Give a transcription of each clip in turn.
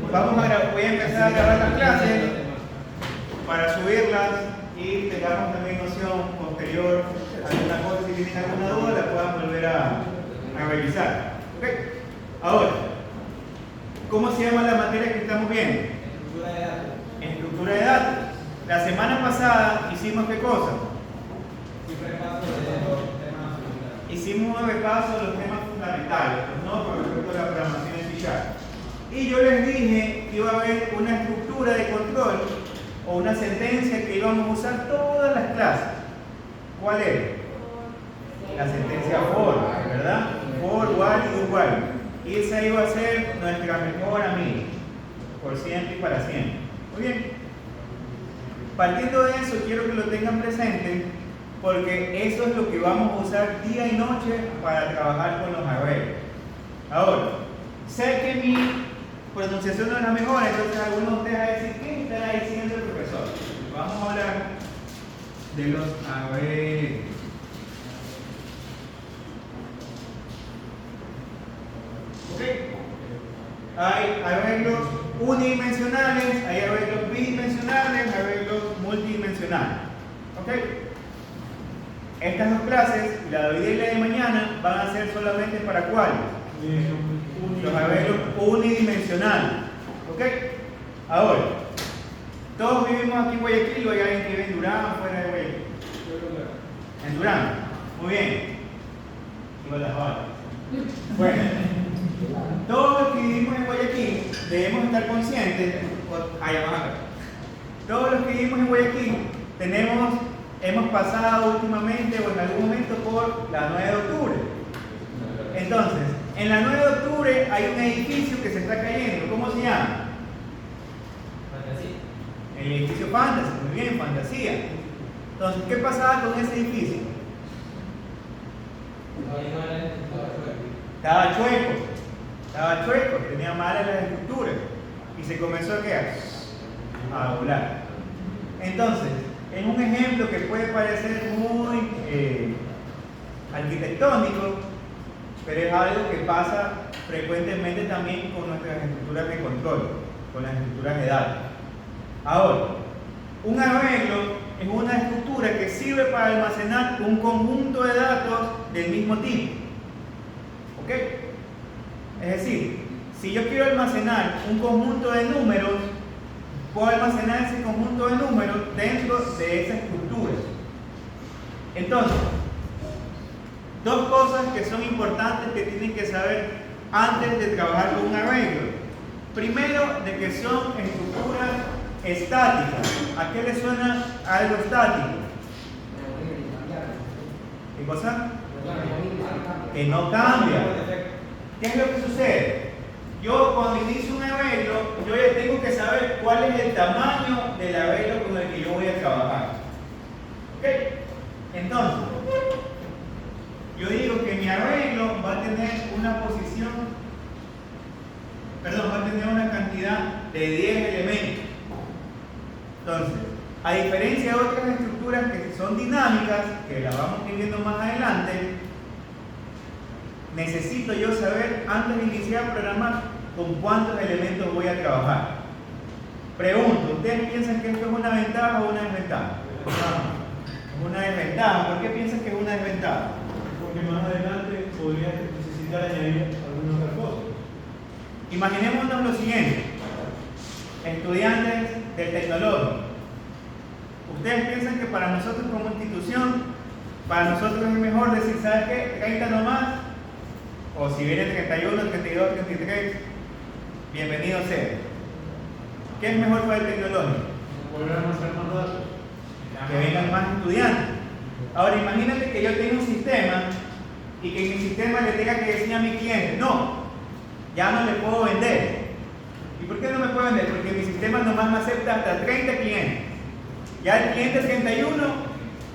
Voy a empezar a grabar las clases para subirlas y tengamos también noción posterior, alguna cosa, si tienen alguna duda la puedan volver a revisar. ¿Okay? Ahora, ¿cómo se llama la materia que estamos viendo? Estructura de datos. Estructura de datos. La semana pasada hicimos ¿qué cosa? Un repaso de los temas fundamentales. Hicimos un repaso de los temas fundamentales, ¿no? Con respecto a la programación en C#. Y yo les dije que iba a haber una estructura de control o una sentencia que íbamos a usar todas las clases. ¿Cuál era? La sentencia for, ¿verdad? For, while y do while. Y esa iba a ser nuestra mejor amiga, por siempre y para siempre. Muy bien. Partiendo de eso, quiero que lo tengan presente, porque eso es lo que vamos a usar día y noche para trabajar con los arreglos. Ahora, sé que mi pronunciación no es la mejor, entonces algunos de ustedes van a decir, ¿qué está diciendo el profesor? Vamos a hablar de los arreglos. ¿Ok? Hay arreglos unidimensionales, hay arreglos bidimensionales, arreglos multidimensionales. ¿Ok? Estas dos clases, la de hoy día y la de mañana, van a ser solamente para cuáles? Los arreglos unidimensionales. ¿Ok? Ahora, todos vivimos aquí en Guayaquil o hay alguien que vive en Durán, fuera de Guayaquil. En Durán. Muy bien. Igual las balas. Bueno, todos los que vivimos en Guayaquil debemos estar conscientes. Todos los que vivimos en Guayaquil hemos pasado últimamente o en algún momento por la 9 de octubre. Entonces, en la 9 de octubre hay un edificio que se está cayendo. ¿Cómo se llama? Fantasía. El edificio Fantasía. Muy bien, Fantasía. Entonces, ¿qué pasaba con ese edificio? Estaba chueco, tenía malas las estructuras y se comenzó a quedar a volar. Entonces, en un ejemplo que puede parecer muy arquitectónico, pero es algo que pasa frecuentemente también con nuestras estructuras de control, con las estructuras de datos. Ahora, un arreglo es una estructura que sirve para almacenar un conjunto de datos del mismo tipo. ¿Ok? Es decir, si yo quiero almacenar un conjunto de números, puedo almacenar ese conjunto de números dentro de esa estructura. Entonces, dos cosas que son importantes que tienen que saber antes de trabajar con un arreglo. Primero, de que son estructuras estáticas. ¿A qué le suena algo estático? ¿Qué cosa? Que no cambia. ¿Qué es lo que sucede? Yo cuando inicio un arreglo, yo ya tengo que saber cuál es el tamaño del arreglo con el que yo voy a trabajar. ¿Ok? Entonces, yo digo que mi arreglo va a tener una posición, va a tener una cantidad de 10 elementos. Entonces, a diferencia de otras estructuras que son dinámicas, que las vamos a ir viendo más adelante, necesito yo saber antes de iniciar a programar con cuántos elementos voy a trabajar. Pregunto, ¿ustedes piensan que esto es una ventaja o una desventaja? Es una desventaja. ¿Por qué piensan que es una desventaja? Porque más adelante podría necesitar añadir alguna otra cosa. Imaginémonos lo siguiente, estudiantes del tecnológico. ¿Ustedes piensan que para nosotros como institución, para nosotros es mejor decir, ¿sabes qué? 30 nomás, o si viene 31, 32, 33, bienvenido sea? ¿Qué es mejor para el tecnológico? Volver a almacenar más datos. Que vengan más estudiantes. Ahora imagínate que yo tengo un sistema y que en mi sistema le tenga que decir a mi cliente, no, ya no le puedo vender. ¿Y por qué no me puedo vender? Porque mi sistema nomás me acepta hasta 30 clientes. Ya el cliente 31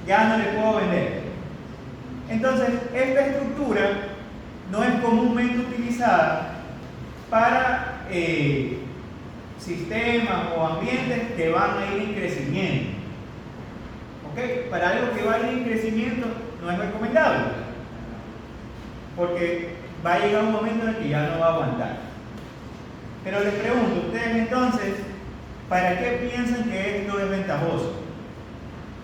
ya no le puedo vender. Entonces, esta estructura no es comúnmente utilizada para sistemas o ambientes que van a ir en crecimiento. ¿Ok? Para algo que va a ir en crecimiento no es recomendable, porque va a llegar un momento en el que ya no va a aguantar. Pero les pregunto, ustedes entonces, ¿para qué piensan que esto es ventajoso?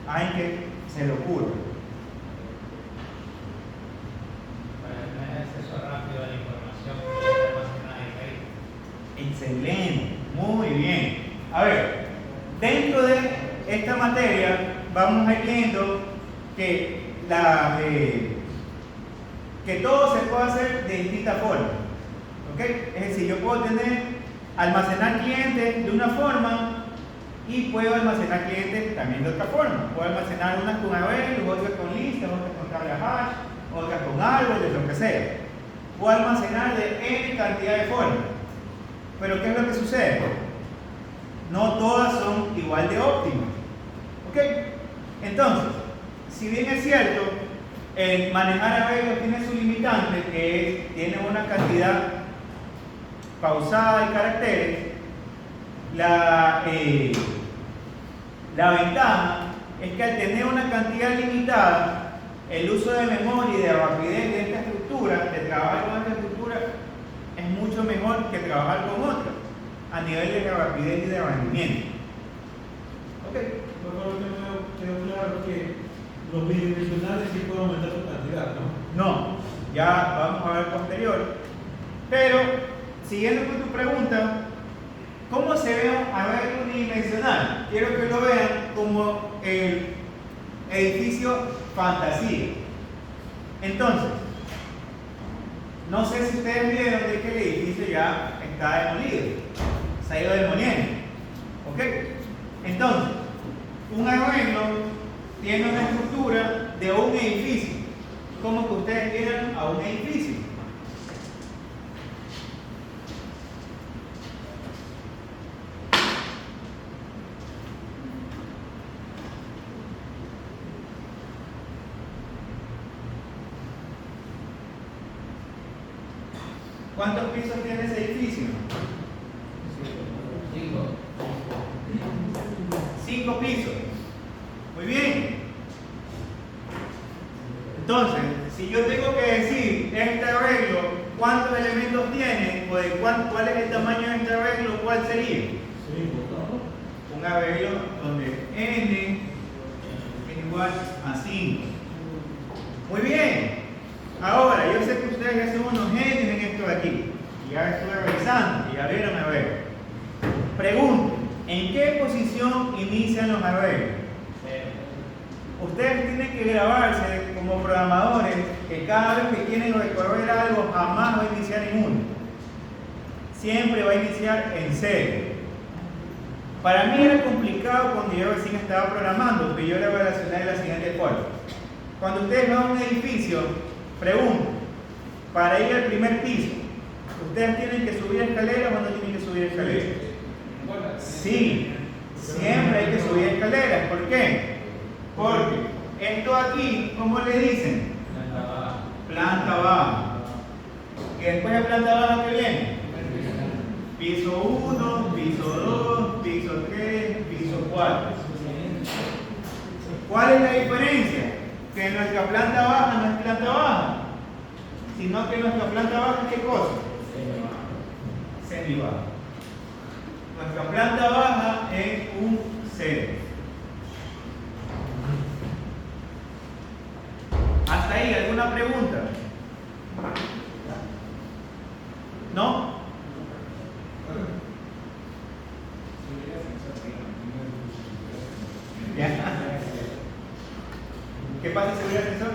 Hay que se le ocurre. Para tener acceso rápido a la información que está almacenada ahí. Excelente, muy bien. A ver, dentro de esta materia vamos a ir viendo que todo se puede hacer de distintas formas. ¿Ok? Es decir, yo puedo almacenar clientes de una forma y puedo almacenar clientes también de otra forma. Puedo almacenar unas con arreglos, otras con listas, otras con tabla hash, otras con árboles, lo que sea. Puedo almacenar de N cantidad de formas. Pero ¿qué es lo que sucede? No todas son igual de óptimas. ¿Ok? Entonces, si bien es cierto, el manejar arreglos tiene su limitante, que es, tiene una cantidad pausada de caracteres, la ventaja es que al tener una cantidad limitada, el uso de memoria y de rapidez de esta estructura, de trabajar con esta estructura, es mucho mejor que trabajar con otra, a nivel de rapidez y de rendimiento. ¿Ok? Por favor, quedó claro que los bidimensionales sí pueden aumentar su cantidad, ¿no? No, ya vamos a ver posterior. Pero, siguiendo con tu pregunta, ¿cómo se ve un arreglo unidimensional? Quiero que lo vean como el edificio fantasía. Entonces, no sé si ustedes vieron de que el edificio ya está demolido, se ha ido demoliendo. ¿Ok? Entonces, un arreglo tiene una estructura de un edificio, como que ustedes vieran a un edificio. ¿Cuántos pisos tiene ese edificio? 5 pisos. Muy bien. Entonces, si yo tengo que decir este arreglo, ¿cuántos elementos tiene? O de cuál es el tamaño de este arreglo, ¿cuál sería? Un arreglo donde n es igual a 5. Muy bien. Ahora, yo sé que ustedes ya son unos genios en esto de aquí. Ya estuve revisando y ya vieron a ver. Pregunto, ¿en qué posición inician los arreglos? Ustedes tienen que grabarse como programadores que cada vez que quieren recorrer algo jamás va a iniciar en 1. Siempre va a iniciar en 0. Para mí era complicado cuando yo recién estaba programando, pero yo lo relacioné de la siguiente forma. Cuando ustedes van a un edificio, pregunto, para ir al primer piso, ¿ustedes tienen que subir escaleras o no tienen que subir escaleras? Sí, siempre hay que subir escaleras. ¿Por qué? Porque esto aquí, ¿cómo le dicen? Planta baja. Planta baja. ¿Y después de planta baja qué viene? Piso 1, piso 2, piso 3, piso 4. ¿Cuál es la diferencia? Que nuestra planta baja no es planta baja, sino que nuestra planta baja es ¿qué cosa? Semibaja. Nuestra planta baja es un 0. ¿Hasta ahí alguna pregunta? ¿No? ¿Ya? ¿Qué pasa si hubiera ascensor?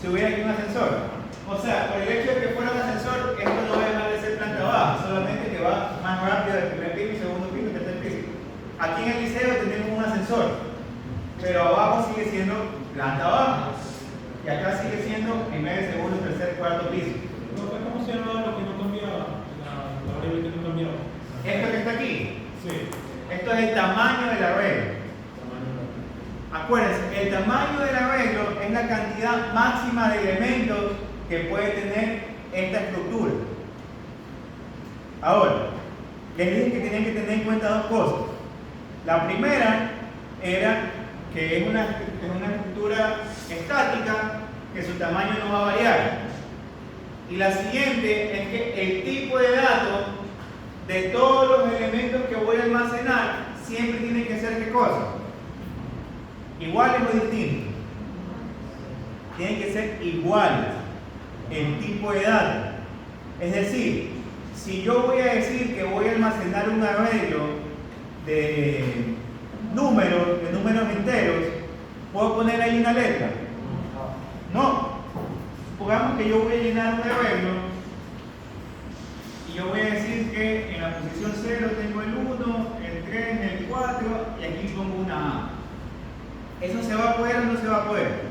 Si hubiera aquí un ascensor. O sea, por el hecho de que fuera un ascensor, esto no va a dejar de ser planta baja, solamente que va más rápido del primer piso, segundo piso, tercer piso. Aquí en el liceo tenemos un ascensor, pero abajo sigue siendo planta baja. Y acá sigue siendo en vez de segundo, tercer, cuarto piso. ¿Cómo se llamaba lo que no cambiaba? La variable que no cambiaba. Esto que está aquí, Sí. esto es el tamaño del arreglo. Acuérdense, el tamaño del arreglo es la cantidad máxima de elementos que puede tener esta estructura. Ahora, les dije que tenían que tener en cuenta dos cosas. La primera era que es una estructura estática, que su tamaño no va a variar. Y la siguiente es que el tipo de datos de todos los elementos que voy a almacenar siempre tiene que ser ¿qué cosa? ¿Iguales o distintos? Tienen que ser iguales el tipo de datos. Es decir, si yo voy a decir que voy a almacenar un arreglo de números enteros, ¿puedo poner ahí una letra? No. Supongamos que yo voy a llenar un arreglo y yo voy a decir que en la posición 0 tengo el 1, el 3, el 4 y aquí pongo una A. ¿Eso se va a poder o no se va a poder?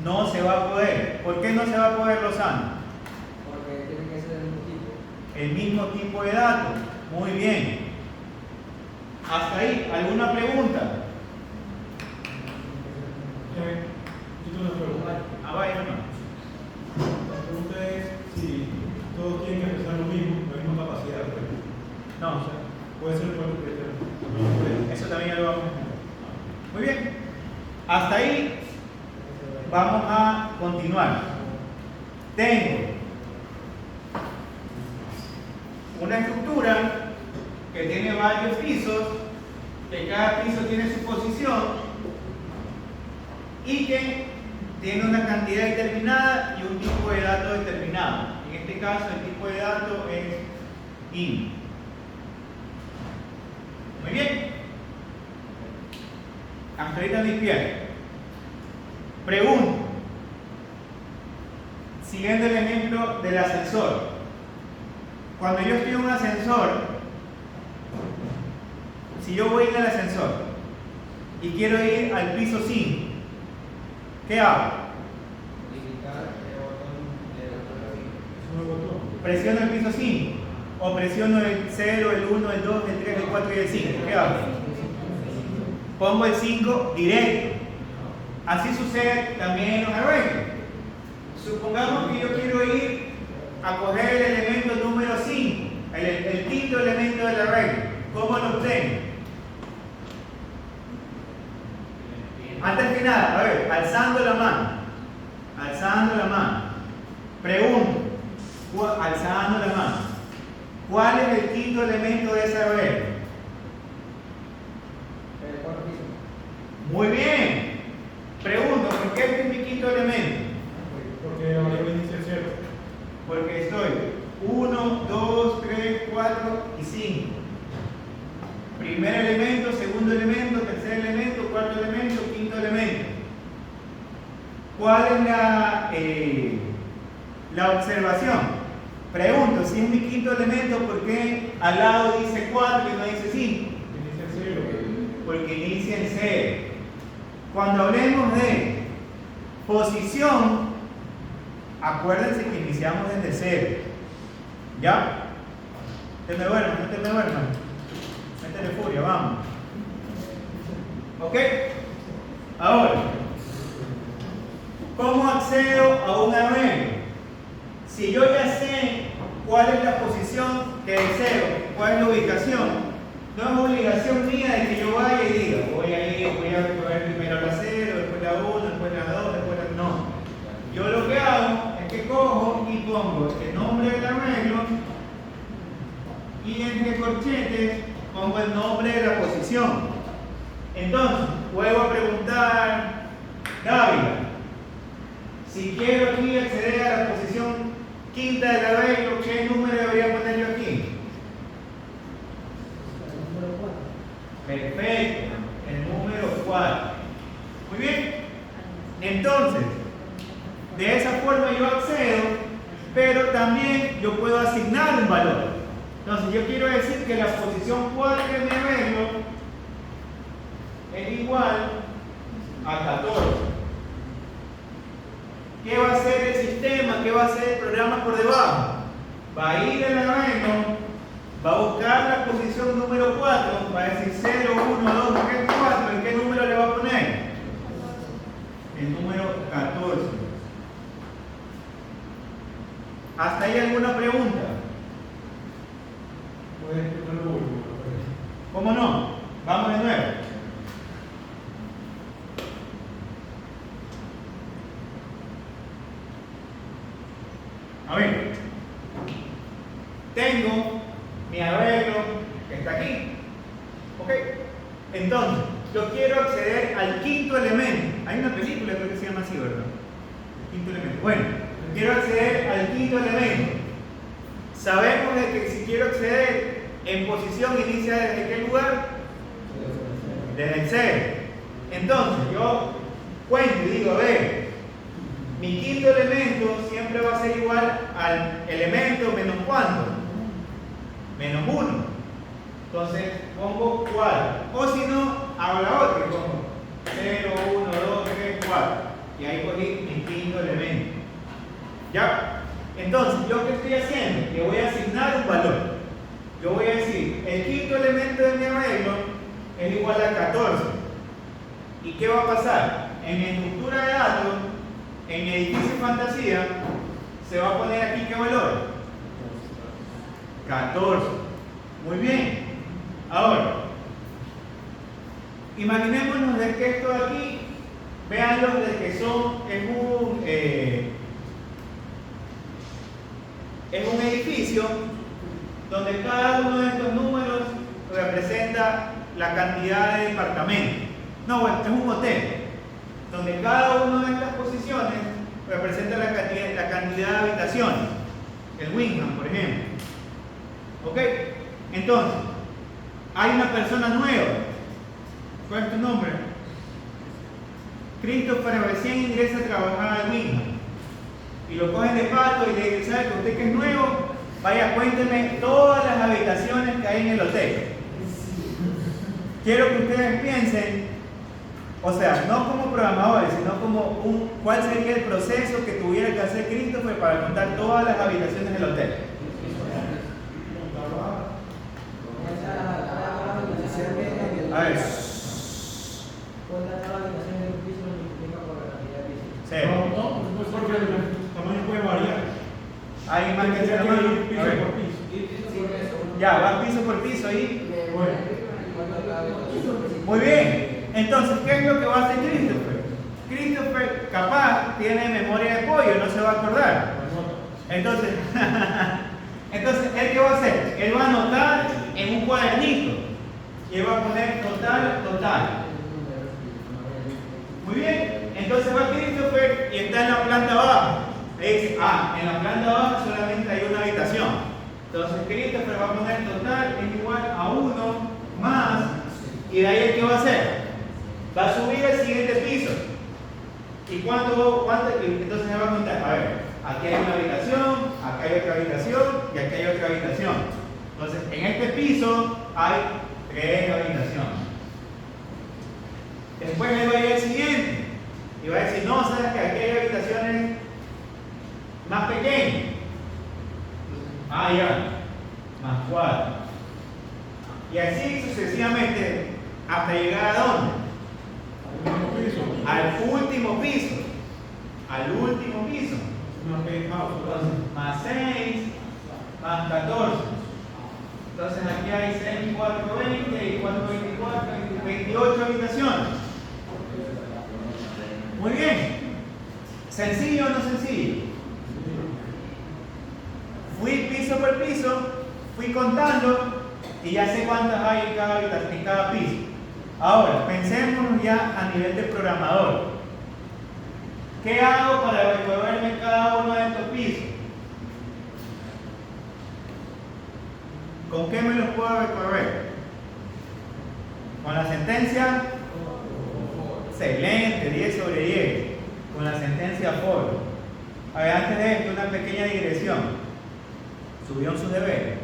No se va a poder. ¿Por qué no se va a poder, Lozano? Porque tiene que ser el mismo tipo. El mismo tipo de datos. Muy bien. Hasta ahí, ¿alguna pregunta? Yo tengo una pregunta. Ah, vaya, hermano. La pregunta es si todos tienen que expresar lo mismo, la misma capacidad. Pues. No, O sea, puede ser cualquier. eso también ya lo vamos a ver. Muy bien. Hasta ahí vamos a continuar. Tengo una estructura que tiene varios pisos, que cada piso tiene su posición y que tiene una cantidad determinada y un tipo de dato determinado. En este caso el tipo de dato es int. Muy bien. Hasta ahorita a mi izquierda. Pregunto. Siguiendo el ejemplo del ascensor. Cuando yo estoy en un ascensor, si yo voy en el ascensor y quiero ir al piso 5, ¿qué hago? Indicar el botón de Es un botón. Presiono el piso 5 o presiono el 0, el 1, el 2, el 3, el 4 y el 5. ¿Qué hago? Pongo el 5 directo. Así sucede también en los arreglos. Supongamos que yo quiero ir a coger el elemento número 5, el quinto elemento del arreglo. ¿Cómo lo obtengo? Antes que nada, a ver, alzando la mano. Alzando la mano. Pregunto, alzando la mano. ¿Cuál es el quinto elemento de ese arreglo? El cuarto piso. Muy bien. Pregunto, ¿por qué este es mi quinto elemento? Porque ahora inicia el 0. Porque estoy 1, 2, 3, 4 y 5. Primer elemento, segundo elemento, tercer elemento, cuarto elemento, quinto elemento. ¿Cuál es la observación? Pregunto, si es mi quinto elemento, ¿por qué al lado dice 4 y no dice 5? Inicia el 0. Porque inicia en 0. Cuando hablemos de posición, acuérdense que iniciamos desde 0. ¿Ya? No te me duerman. Métele furia, vamos. ¿Ok? Ahora, ¿cómo accedo a un arreglo? Si yo ya sé cuál es la posición que deseo, cuál es la ubicación, no es obligación mía de que yo vaya y diga, voy a coger primero la 0, después la 1, después la 2, después la... No. Yo lo que hago es que cojo y pongo el nombre del arreglo y entre corchetes pongo el nombre de la posición. Entonces, vuelvo a preguntar, Dávila, si quiero aquí acceder a la posición quinta del arreglo, ¿qué número debería poner yo aquí? Perfecto, el número 4. Muy bien. Entonces, de esa forma yo accedo, pero también yo puedo asignar un valor. Entonces, yo quiero decir que la posición 4 de mi arreglo es igual a 14. ¿Qué va a hacer el sistema? ¿Qué va a hacer el programa por debajo? Va a ir al arreglo, va a buscar la posición número 4, va a decir 0, 1, 2, 3, 4. ¿En qué número le va a poner? El número 14. ¿Hasta ahí alguna pregunta? Puedes explicar lo último. ¿Cómo no? Vamos de nuevo. A ver, tengo mi arreglo que está aquí. ¿Ok? Entonces, yo quiero acceder al quinto elemento. Hay una película creo que se llama así, ¿verdad? El quinto elemento. Bueno, quiero acceder al quinto elemento. Sabemos de que si quiero acceder en posición inicia desde qué lugar? Desde el 0. Entonces, yo cuento y digo, a ver, mi quinto elemento siempre va a ser igual al elemento menos ¿cuánto? Menos 1. Entonces pongo 4. O si no, hago la otra, pongo 0, 1, 2, 3, 4. Y ahí cogí mi quinto elemento. ¿Ya? Entonces, ¿yo qué estoy haciendo? Le voy a asignar un valor. Yo voy a decir, el quinto elemento de mi arreglo es igual a 14. ¿Y qué va a pasar? En mi estructura de datos, en mi edificio fantasía, se va a poner aquí ¿qué valor? 14. Muy bien. Ahora, imaginémonos de que esto de aquí, véanlo de que es un edificio donde cada uno de estos números representa la cantidad de departamentos. No, bueno, es un hotel donde cada una de estas posiciones representa la cantidad de habitaciones. El Wingham, por ejemplo. ¿Ok? Entonces, hay una persona nueva. ¿Cuál es tu nombre? Christopher recién ingresa a trabajar al Wingham. Y lo cogen de pato y le dicen, ¿sabe que usted que es nuevo? Vaya, cuénteme todas las habitaciones que hay en el hotel. Quiero que ustedes piensen, o sea, no como programadores, sino como cuál sería el proceso que tuviera que hacer Christopher para contar todas las habitaciones del hotel. A ver. Sí. No, porque el tamaño puede variar. Hay más que Piso tamaño. A ver. por piso. Ya, va piso por piso ahí. Bueno. Muy bien. Entonces, ¿qué es lo que va a hacer Christopher? Christopher capaz tiene memoria de pollo, no se va a acordar. Entonces, ¿él qué va a hacer? Él va a anotar en un cuadernito y él va a poner total. Muy bien. Entonces va Christopher y está en la planta baja. Le dice, en la planta baja solamente hay una habitación. Entonces Christopher va a poner total es igual a 1 más, y de ahí ¿qué va a hacer? Va a subir al siguiente piso. ¿Y cuánto? Entonces se va a contar, a ver, aquí hay una habitación, acá hay otra habitación y aquí hay otra habitación. Entonces en este piso hay 3 habitaciones. Después él va a ir al siguiente y va a decir, no, sabes que aquí hay habitaciones más pequeñas. Ya, más 4. Y así sucesivamente hasta llegar ¿a dónde? Al último piso. Al último piso. Más 6, más 14. Entonces aquí hay 6, 4, 20 y 4, 24, 28 habitaciones. Muy bien. ¿Sencillo o no sencillo? Fui piso por piso, fui contando y ya sé cuántas hay en cada piso. Ahora, pensemos ya a nivel de programador. ¿Qué hago para recorrerme cada uno de estos pisos? ¿Con qué me los puedo recorrer? ¿Con la sentencia? Excelente, 10 sobre 10. Con la sentencia for. A ver, antes de esto, una pequeña digresión. ¿Subieron sus deberes?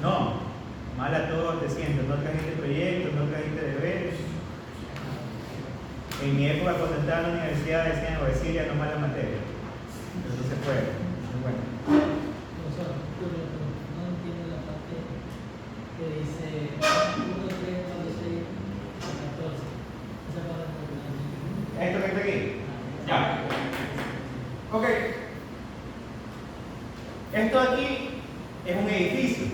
No. Mal a todos te siento. No trajiste proyectos, no trajiste deberes. En mi época, cuando estaba en la universidad, decían, o decía, no mala materia. Pero no se puede. Bueno. No entiendo la parte que dice 1, 3, 6, 14. Esa parte no. ¿Esto que está aquí? Ya. Ok. Esto aquí es un edificio.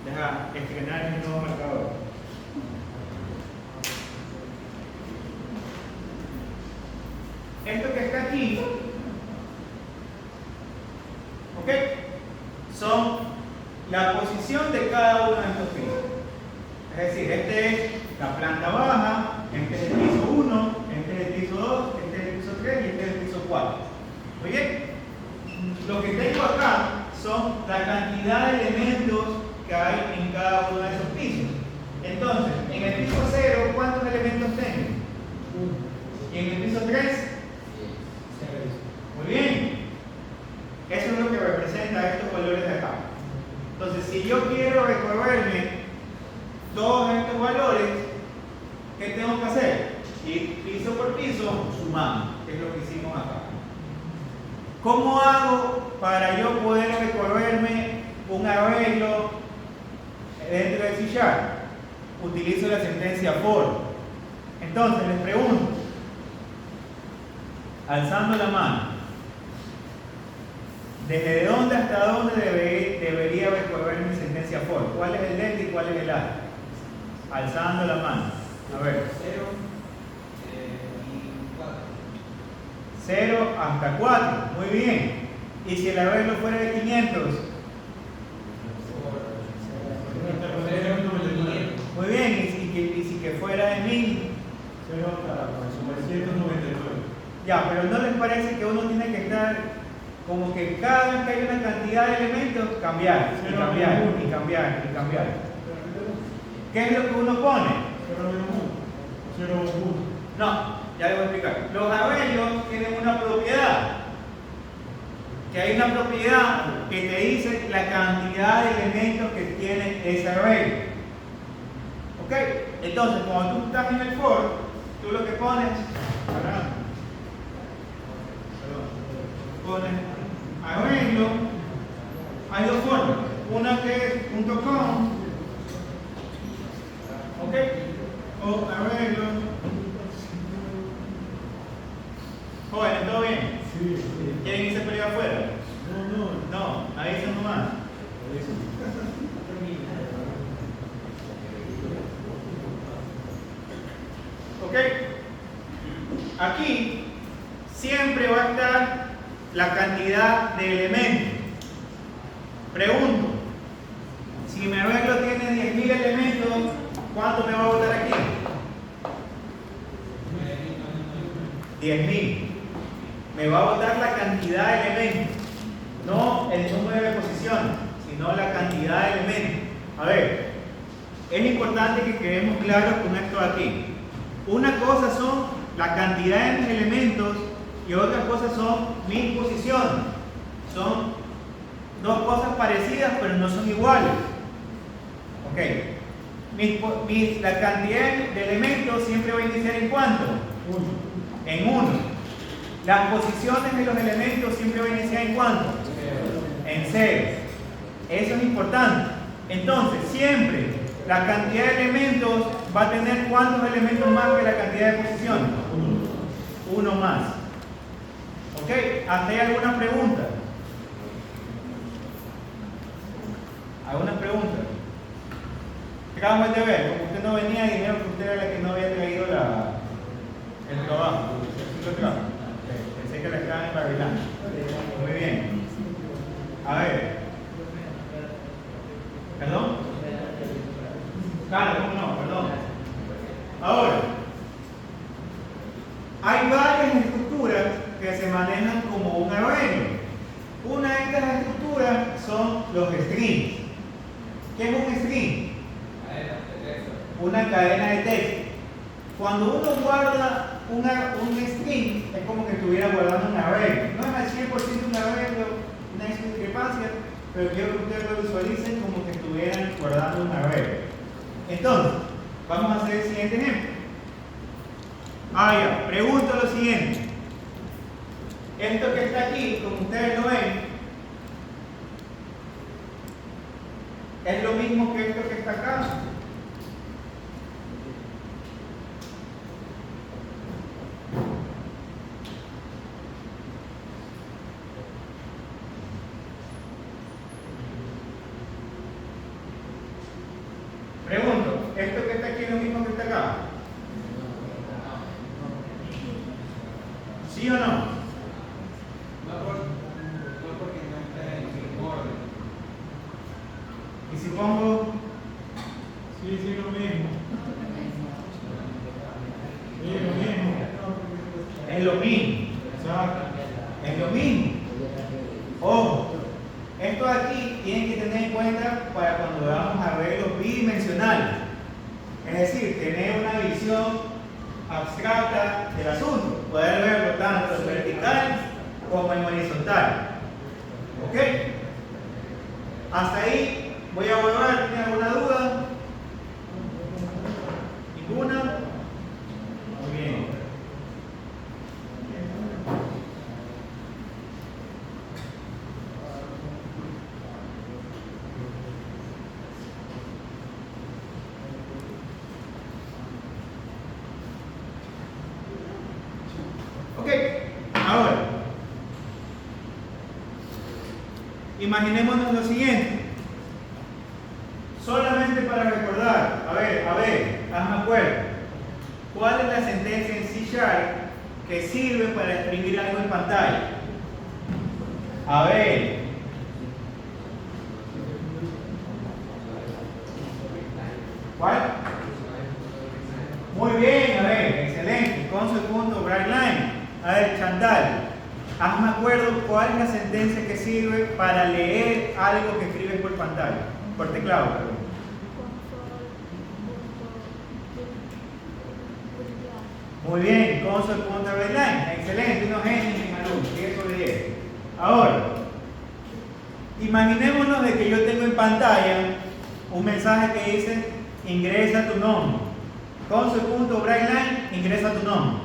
Deja estrenar el nuevo marcador. aquí, ¿ok? Son la posición de cada uno de estos pisos. Es decir, este es la planta baja, este es el piso 1, este es el piso 2, este es el piso 3 y este es el piso 4. Muy bien. Lo que tengo acá son la cantidad de elementos que hay en cada uno de esos pisos. Entonces, en el piso 0, ¿cuántos elementos tengo? 1. ¿Y en el piso 3? 0. Muy bien. Eso es lo que representa estos valores de acá. Entonces, si yo quiero recorrerme todos estos valores, ¿qué tengo que hacer? Ir piso por piso sumando, que es lo que hicimos acá. ¿Cómo hago para yo poder recorrerme un arreglo dentro de C#? Utilizo la sentencia for. Entonces les pregunto, alzando la mano, ¿desde dónde hasta dónde debería recorrer mi sentencia for? ¿Cuál es el delta y cuál es el alfa? Alzando la mano. A ver. 0 y 4. 0 hasta 4. Muy bien. ¿Y si el arreglo fuera de 500? Muy bien. ¿Y si que fuera de 1000? 0 hasta 999. Ya, pero ¿no les parece que uno tiene que estar como que cada vez que hay una cantidad de elementos, cambiar, y cambiar, y cambiar, y cambiar? ¿Qué es lo que uno pone? 0 1. No, ya les voy a explicar. Los arreglos tienen una propiedad. Que hay una propiedad que te dice la cantidad de elementos que tiene ese arreglo. ¿Ok? Entonces, cuando tú estás en el for, tú lo que pones, pones arreglo, hay dos formas. Una que es .com, ¿ok? O arreglo. Jóvenes, ¿todo bien? Sí, sí. ¿Quieren irse a pelear afuera? No, ahí son nomás. ¿Ok? Aquí siempre va a estar la cantidad de elementos. Pregunto, si mi arreglo tiene 10.000 elementos, ¿cuánto me va a botar aquí? 10.000. Me va a botar la cantidad de elementos, no el número de posiciones, sino la cantidad de elementos. A ver, es importante que quedemos claros con esto de aquí. Una cosa son la cantidad de mis elementos y otra cosa son mis posiciones. Son dos cosas parecidas, pero no son iguales. Ok. La cantidad de elementos siempre va a iniciar en ¿cuánto? 1. En 1. Las posiciones de los elementos siempre van a iniciar en ¿cuánto? En 0. Eso es importante. Entonces, siempre la cantidad de elementos va a tener ¿cuántos elementos más que la cantidad de posiciones? 1 más. ¿Ok? ¿Hasta ahí alguna pregunta? ¿Alguna pregunta? Acabamos de ver, como usted no venía, dijeron que usted era la que no había traído el trabajo. ¿Sí lo trajo? Pensé que la estaban en Babilán. Muy bien. A ver. ¿Perdón? Claro, ¿cómo no? Perdón. Ahora, hay varias estructuras que se manejan como un arreglo. Una de estas estructuras son los strings. ¿Qué es un string? Una cadena de texto. Cuando uno guarda un string, es como que estuviera guardando un arreglo. No es al 100% un arreglo, una discrepancia, pero quiero que ustedes lo visualicen como que estuvieran guardando un arreglo. Entonces, vamos a hacer el siguiente ejemplo. Ya, pregunto lo siguiente. Esto que está aquí, como ustedes lo ven, es lo mismo que esto que está acá. Pregunto, ¿esto que está aquí es lo mismo que está acá? ¿Sí o no? Es lo mismo. Es lo mismo. Ojo, esto aquí tienen que tener en cuenta para cuando vamos a ver los bidimensionales. Es decir, tener una visión abstracta del asunto. Poder verlo tanto en vertical como en horizontal. ¿Ok? Hasta ahí voy a volver. ¿Tiene alguna duda? ¿Ninguna? Muy bien. Ok, ahora imaginémonos lo siguiente. Solamente para recordar, a ver, hazme acuerdo. ¿Cuál es la sentencia en C# que sirve para exprimir algo en pantalla? A ver. ¿Cuál? Muy bien, a ver, excelente. Console.WriteLine. A ver, Chantal, hazme acuerdo cuál es la sentencia que sirve para leer algo que escribes por pantalla, por teclado, perdón. Muy bien, console.WriteLine. Excelente, unos genios en alumnos, 10 sobre 10. Ahora, imaginémonos de que yo tengo en pantalla un mensaje que dice ingresa tu nombre. Console.WriteLine, ingresa tu nombre.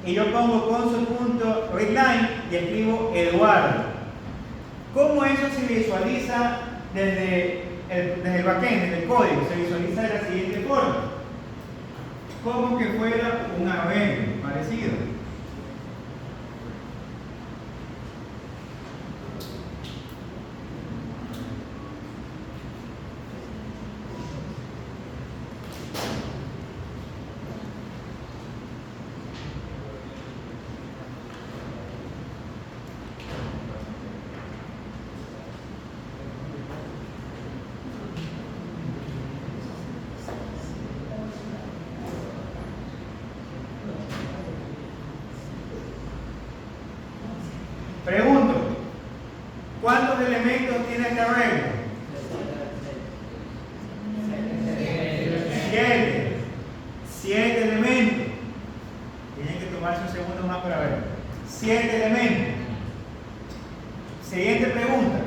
Y yo pongo console.WriteLine y escribo Eduardo. ¿Cómo eso se visualiza desde el backend, desde el código? Se visualiza de la siguiente forma. Como que fuera un arreglo parecido. Pregunto, ¿cuántos elementos tiene este arreglo? 7 elementos. Tienen que tomarse un segundo más para ver. 7 elementos. Siguiente pregunta.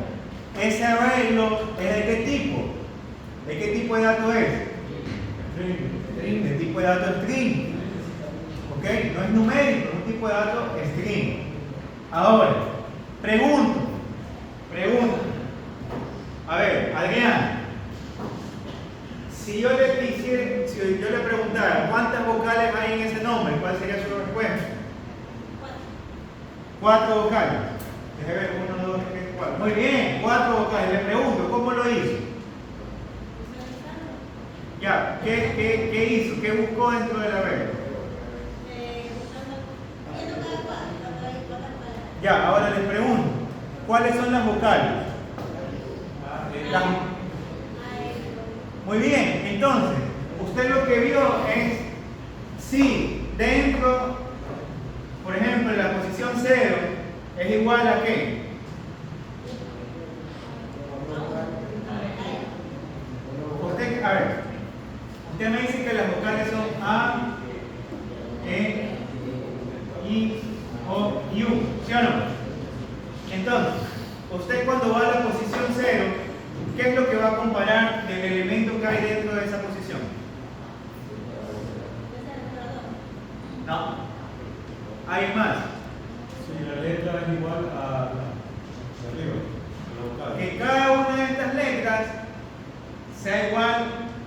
¿Ese arreglo es de qué tipo? ¿De qué tipo de dato es? De tipo de dato string. ¿Ok? No es numérico, es un tipo de dato string. Ahora, pregunto. A ver, Adrián, si yo le preguntara cuántas vocales hay en ese nombre, ¿cuál sería su respuesta? 4 vocales. Déjame ver, 1, 2, 3, 4. Muy bien, 4 vocales. Le pregunto, ¿cómo lo hizo? Ya, ¿qué hizo? ¿Qué buscó dentro de la red? Ya, ahora les pregunto, ¿cuáles son las vocales? Muy bien, entonces, usted lo que vio es si dentro, por ejemplo, la posición 0 es igual a ¿qué? Usted, a ver, usted me dice que las vocales son A, E, I, O, U, ¿sí o no? Entonces, usted cuando va a la posición 0, ¿qué es lo que va a comparar del elemento que hay dentro de esa posición? No. Hay más. Si la letra es igual a la arriba, la vocal. Que cada una de estas letras sea igual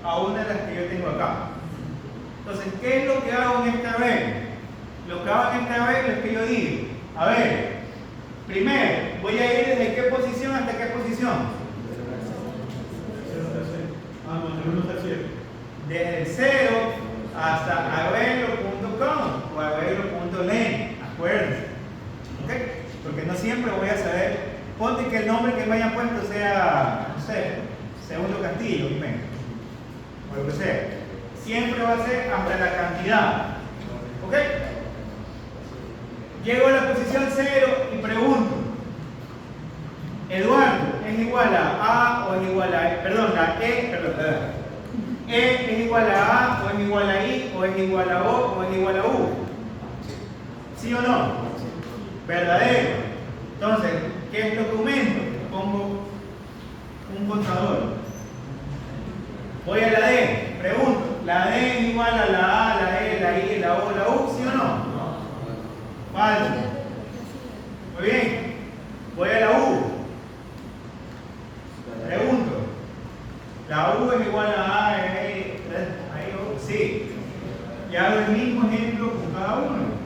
a una de las que yo tengo acá. Entonces, ¿qué es lo que hago en esta vez? Lo que hago en esta vez es que yo digo, a ver, primero, voy a ir desde qué posición hasta qué posición. Desde el 0 hasta arreglo.com o arreglo.len, acuérdense. ¿Ok? Porque no siempre voy a saber. Ponte que el nombre que me hayan puesto sea, no sé, Segundo Castillo, o lo que sea. Siempre va a ser hasta la cantidad. ¿Ok? Llego a la posición 0 y pregunto, Eduardo, ¿es igual a A o es igual a E? Perdón, ¿E es igual a A o es igual a I o es igual a O o es igual a U? ¿Sí o no? Verdadero. Entonces, ¿qué es lo que aumento? Pongo un contador. Voy a la D, pregunto, ¿la D es igual a la A, la E, la I, la O, la U? ¿Sí o no? Falso. Muy bien. Voy a la U. Pregunto, ¿la U es igual a A, E, O? Sí. Y hago el mismo ejemplo con cada uno.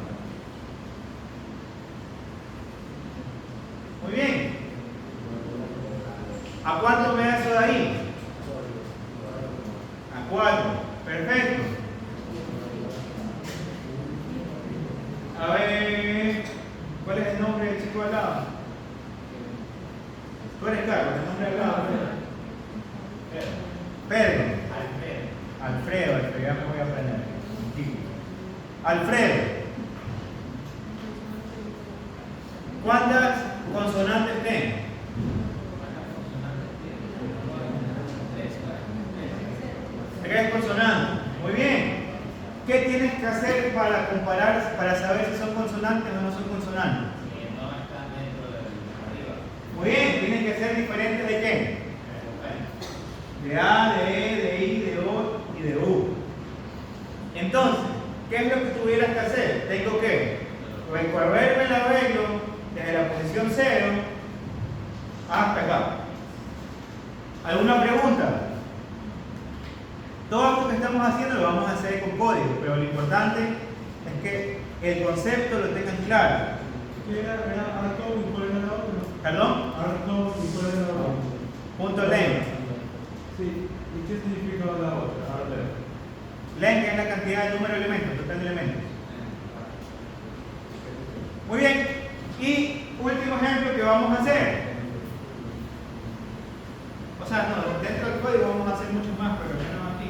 Muy bien. ¿A cuánto me da eso de ahí? A 4. Perfecto. A ver, ¿cuál es el nombre del chico al lado? Tú eres Carlos, el nombre al lado. Pedro. Alfredo, ya me voy a aprender. Alfredo. ¿Cuántas consonantes tiene? 3 consonantes. Muy bien. ¿Qué tienes que hacer para comparar, para saber si son consonantes o no son consonantes? Muy bien, tienen que ser diferentes de qué? De A, de E, de I, de O y de U. Entonces, ¿qué es lo que tuvieras que hacer? Tengo que recorrerme el arreglo desde la posición 0 hasta acá. ¿Alguna pregunta? Todo esto que estamos haciendo lo vamos a hacer con código, pero lo importante es que el concepto lo tengan claro. ¿Qué era harto y cuál era la otra? ¿Perdón? Harto y cuál era la otra. Punto len. Sí. ¿Y qué significa la otra? Harto. Len, que es la cantidad de número de elementos, total de elementos. Muy bien. Y último ejemplo que vamos a hacer. O sea, no, dentro del código vamos a hacer mucho más, pero no aquí.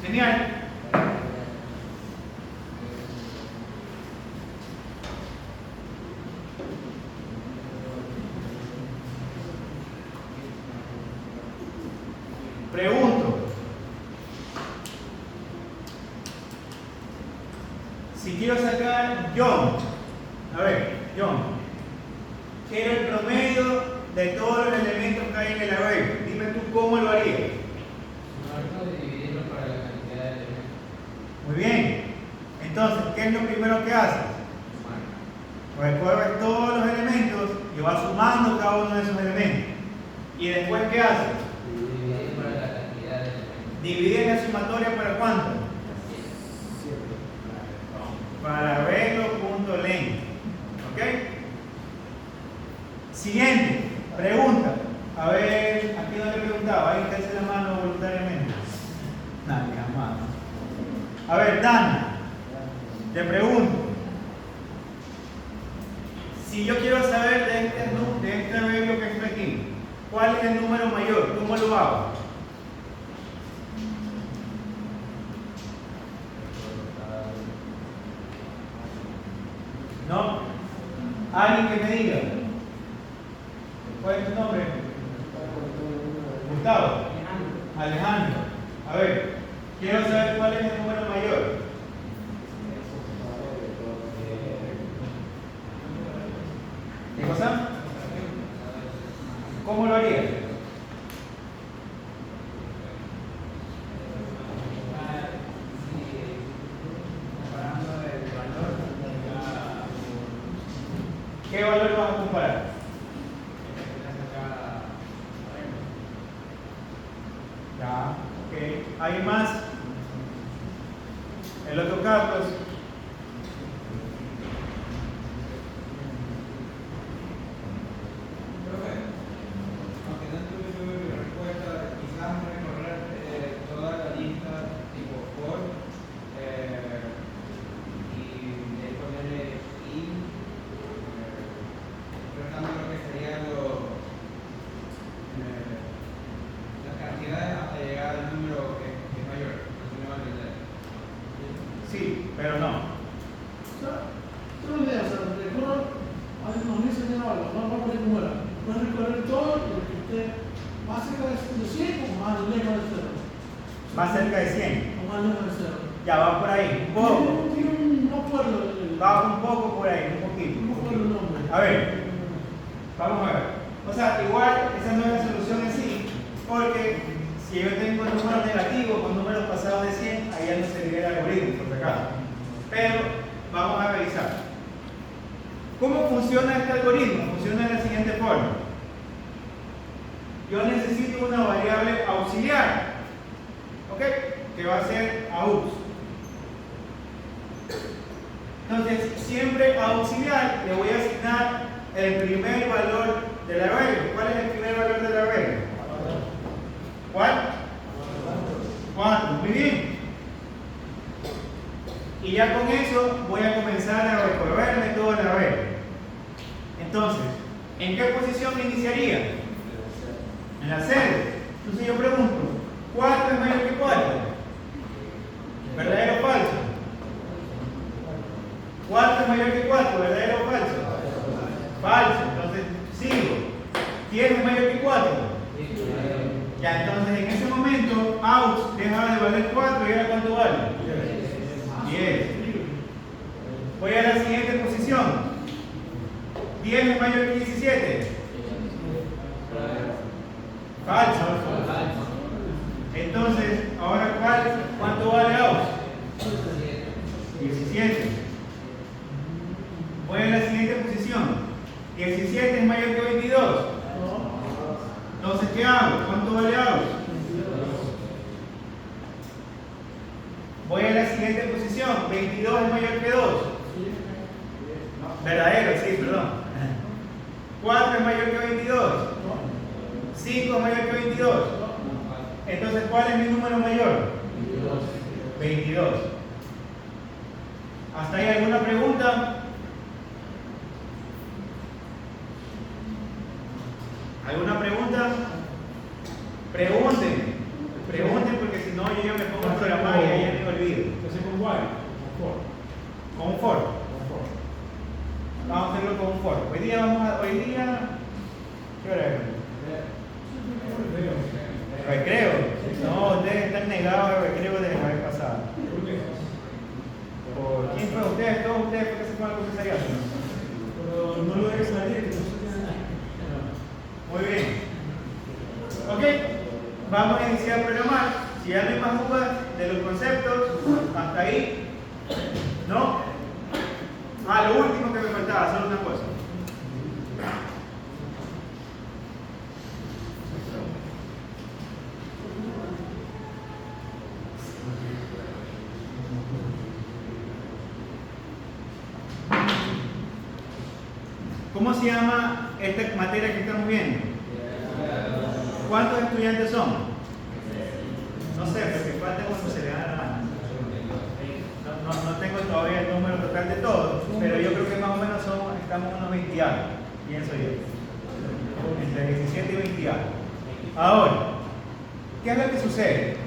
Genial. Pregunto. Si quiero sacar John, a ver, John, quiero el promedio de todos los elementos que hay en el array. Dime tú cómo lo harías. Dividirlo para la cantidad de elementos. Muy bien. Entonces, ¿qué es lo primero que haces? Recorres todos los elementos y vas sumando cada uno de esos elementos. ¿Y después qué haces? Dividir para la cantidad de elementos. Divides la sumatoria para cuánto? Para arreglo.len. ¿Ok? Siguiente. Pregunta. A ver, aquí no le preguntaba. ¿Alguien que hace la mano voluntariamente? Nadie, jamás. A ver, Dana. Te pregunto. Si yo quiero saber de este arreglo que está aquí, ¿cuál es el número mayor? ¿Cómo lo hago? ¿No? Alguien que me diga. ¿Cuál es tu nombre? Gustavo. Alejandro. A ver, quiero saber cuál es el número mayor. ¿Qué cosa? ¿Cómo lo harías? ¿Qué valor vas a comparar? Ya, ok. ¿Hay más? El otro Carlos. Aunque no tuve mi respuesta, quizás recorrer toda la lista tipo for y ponerle in, tratando lo que serían los más lejos del cero. Más cerca de 100. O más lejos del cero. Ya va por ahí, un poco. No acuerdo. Va un poco por ahí, un poquito. No acuerdo el nombre. A ver, vamos a ver. O sea, igual esa no es la solución en sí, porque si yo tengo números negativos con números pasados de 100, ahí ya no sería el algoritmo, por acá. Pero vamos a revisar. ¿Cómo funciona este algoritmo? Funciona de la siguiente forma. Yo necesito una variable auxiliar, ¿ok? Que va a ser aux. Entonces, siempre a auxiliar le voy a asignar el primer valor del arreglo. ¿Cuál es el primer valor del arreglo? ¿Cuál? 4. Muy bien. Y ya con eso voy a comenzar a recorrerme todo el arreglo. Entonces, ¿en qué posición iniciaría? En la 0. Entonces yo pregunto, ¿4 es mayor que 4? ¿Verdadero o falso? 4 es mayor que 4, ¿verdadero o falso? Falso, entonces sigo. 10 es mayor que 4. Ya, entonces en ese momento, out deja de valer 4 y ahora ¿cuánto vale? 10. Voy a la siguiente posición. 10 es mayor que 17. Falso. Entonces, ahora ¿cuánto vale out? 17. Voy a la siguiente posición. 17 es mayor que 22. Entonces, ¿qué hago? ¿Cuánto vale out? Voy a la siguiente posición. 22 es mayor que 2. Verdadero, sí, perdón. 4 es mayor que 22. 5 es mayor que 22. Entonces, ¿cuál es mi número mayor? 22. ¿Hasta ahí alguna pregunta? ¿Alguna pregunta? Pregunten. Pregunten porque si no yo ya me pongo a programar y ya me olvido. Entonces con while, con for. Con un for. Vamos a hacerlo con un for. Hoy día, ¿qué hora es? Recreo. No, ustedes están negados al recreo de la vez pasada. ¿Por quién fue? ¿Ustedes? ¿Todos ustedes? ¿Por qué se fueron al comisariato? Pero no lo debes salir, que no se tiene nada. Muy bien. Ok, vamos a iniciar a programar. Si ya no hay más dudas de los conceptos, hasta ahí. ¿No? Lo último que me faltaba, solo una cosa. ¿Cómo se llama esta materia que estamos viendo? ¿Cuántos estudiantes son? No sé, porque falta cuando se le da la gana. No tengo todavía el número total de todos, pero yo creo que más o menos estamos unos 20 y algo, pienso yo. Entre 17 y 20 y algo. Ahora, ¿qué es lo que sucede?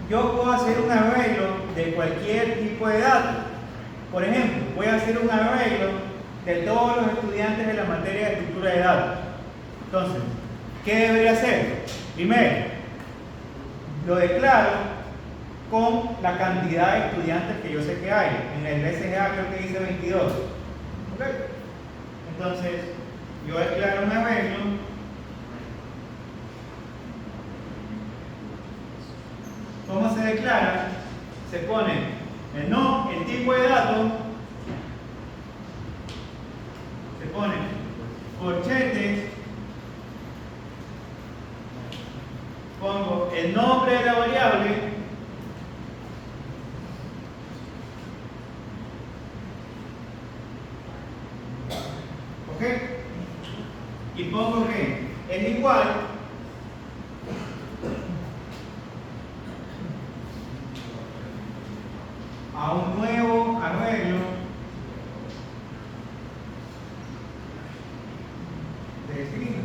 Yo puedo hacer un arreglo de cualquier tipo de datos. Por ejemplo, voy a hacer un arreglo de todos los estudiantes de la materia de estructura de datos. Entonces, ¿qué debería hacer? Primero, lo declaro con la cantidad de estudiantes que yo sé que hay. En el BCGA creo que dice 22. ¿Ok? Entonces, yo declaro un arreglo. ¿Cómo se declara? Se pone el tipo de dato. Se pone corchetes, pongo el nombre de la variable, ¿ok? Y pongo que es igual a un nuevo arreglo de string,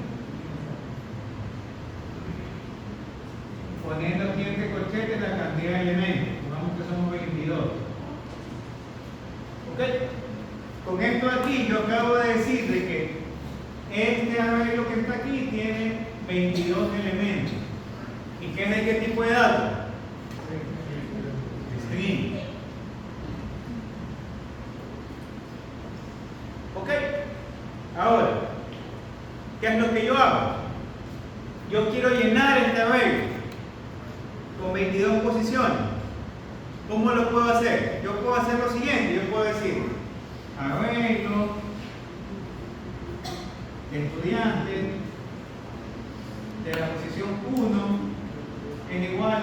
poniendo aquí entre corchetes la cantidad de elementos. Pongamos que somos 22. ¿Ok? Con esto aquí yo acabo de decir de que este arreglo que está aquí tiene 22 elementos. ¿Y qué es de qué tipo de datos? String. Ok. Ahora, ¿qué es lo que yo hago? Yo quiero llenar este array con 22 posiciones. ¿Cómo lo puedo hacer? Yo puedo hacer lo siguiente. Yo puedo decir arreglo estudiante de la posición 1 es igual a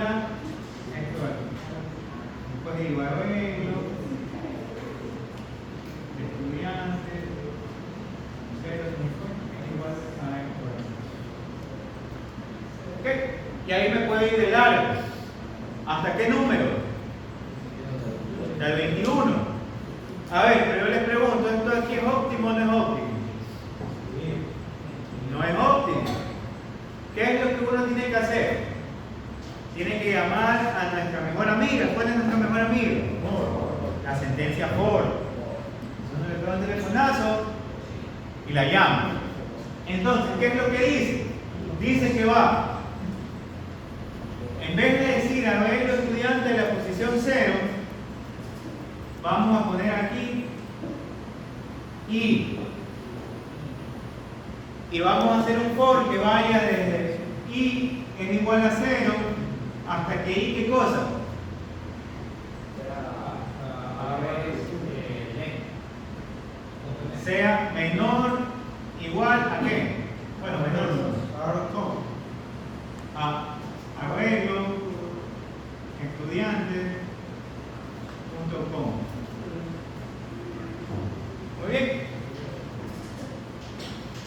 esto aquí. Después digo arreglo estudiante 0 es igual a esto aquí. Ok, y ahí me puedo ir de largo. ¿Hasta qué número? Hasta el 21. A ver, pero yo les pregunto, ¿esto aquí es óptimo o no es óptimo? No es óptimo. ¿Qué es lo que uno tiene que hacer? Tiene que llamar a nuestra mejor amiga. ¿Cuál es nuestra mejor amiga? La sentencia for. Uno le pega un telefonazo y la llama. Entonces, ¿qué es lo que dice? Dice que va, en vez de decir arreglo estudiante de la posición 0, vamos a poner aquí y vamos a hacer un for que vaya desde i es igual a 0 hasta que i, ¿qué cosa? Sea menor igual a qué? Bueno, menor a arreglo estudiante.com. Muy bien.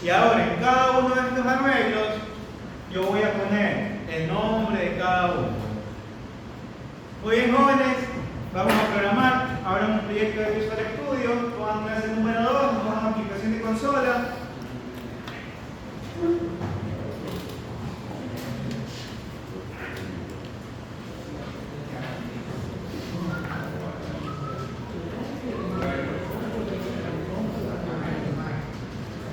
Y ahora en cada uno de estos arreglos yo voy a poner el nombre de cada uno. Muy bien, jóvenes, vamos a programar ahora un proyecto de Visual Studio. Vamos a clase número 2, vamos a aplicación de consola.